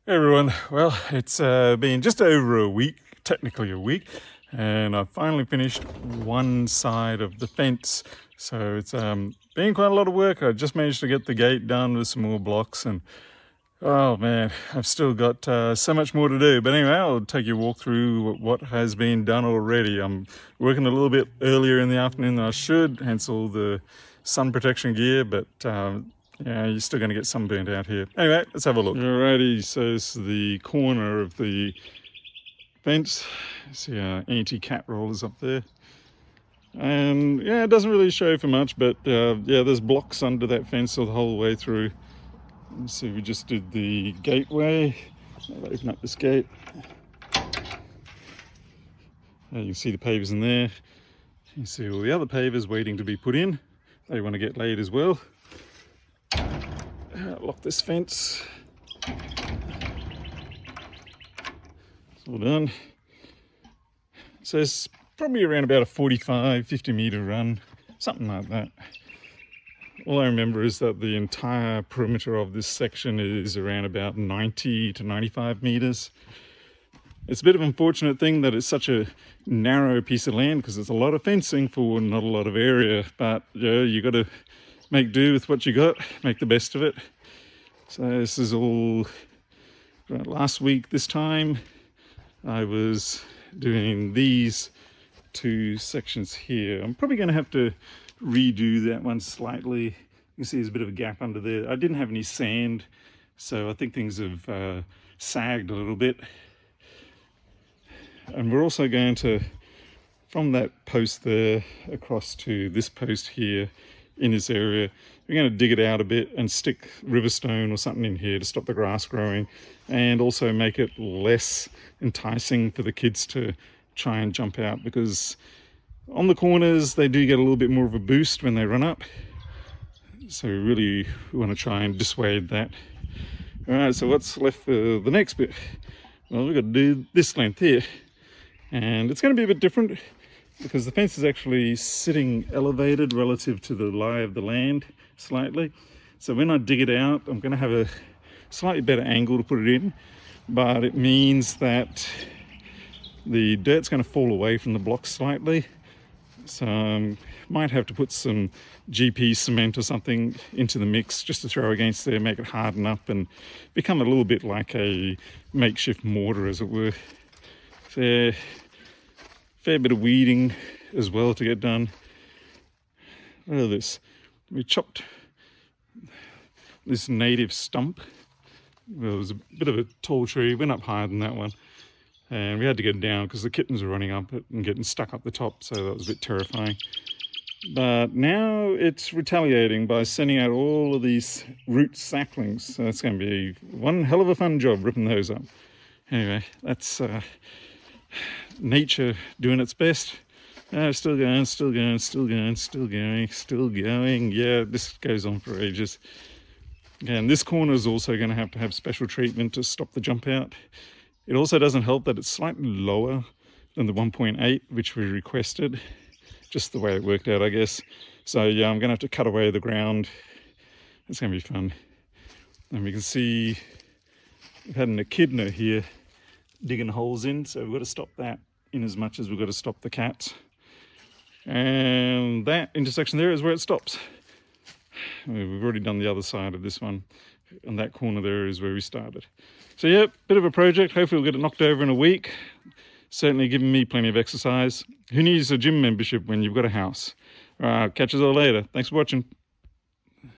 Hey everyone, well, it's been just over a week, technically a week, and I've finally finished one side of the fence. So it's been quite a lot of work. I just managed to get the gate done with some more blocks, and oh man, I've still got so much more to do. But anyway, I'll take you a walk through what has been done already. I'm working a little bit earlier in the afternoon than I should, hence all the sun protection gear, but yeah, you're still going to get sunburnt out here. Anyway, let's have a look. Alrighty, so this is the corner of the fence. See our anti-cat rollers up there. And yeah, it doesn't really show for much, but yeah, there's blocks under that fence the whole way through. Let's see, we just did the gateway. I'll open up this gate. You can see the pavers in there. You can see all the other pavers waiting to be put in. They want to get laid as well. Lock this fence. It's all done. So it's probably around about a 45-50 meter run, something like that. All I remember is that the entire perimeter of this section is around about 90 to 95 meters. It's a bit of an unfortunate thing that it's such a narrow piece of land because it's a lot of fencing for not a lot of area, but yeah, you got to make do with what you got, make the best of it. So this is all right. Last week this time I was doing these two sections here. I'm probably going to have to redo that one slightly. You can see there's a bit of a gap under there. I didn't have any sand, so I think things have sagged a little bit. And we're also going to, from that post there across to this post here in this area, we're going to dig it out a bit and stick riverstone or something in here to stop the grass growing and also make it less enticing for the kids to try and jump out, because on the corners they do get a little bit more of a boost when they run up. So really we want to try and dissuade that. All right, so what's left for the next bit? Well, we've got to do this length here, and it's going to be a bit different because the fence is actually sitting elevated relative to the lie of the land slightly. So when I dig it out, I'm going to have a slightly better angle to put it in, but it means that the dirt's going to fall away from the blocks slightly. So I might have to put some GP cement or something into the mix just to throw against there, make it harden up and become a little bit like a makeshift mortar, as it were. So fair bit of weeding as well to get done. Look at this. We chopped this native stump. Well, it was a bit of a tall tree, went up higher than that one. And we had to get it down because the kittens were running up it and getting stuck up the top, so that was a bit terrifying. But now it's retaliating by sending out all of these root saplings. So it's going to be one hell of a fun job ripping those up. Anyway, that's nature doing its best. Still going, still going, still going, still going, still going. Yeah, this goes on for ages. And this corner is also going to have special treatment to stop the jump out. It also doesn't help that it's slightly lower than the 1.8, which we requested. Just the way it worked out, I guess. So yeah, I'm going to have to cut away the ground. It's going to be fun. And we can see we've had an echidna here digging holes in, so we've got to stop that in as much as we've got to stop the cats. And that intersection there is where it stops. We've already done the other side of this one, and that corner there is where we started. So yeah, bit of a project. Hopefully we'll get it knocked over in a week. Certainly giving me plenty of exercise. Who needs a gym membership when you've got a house? Catch us all later. Thanks for watching.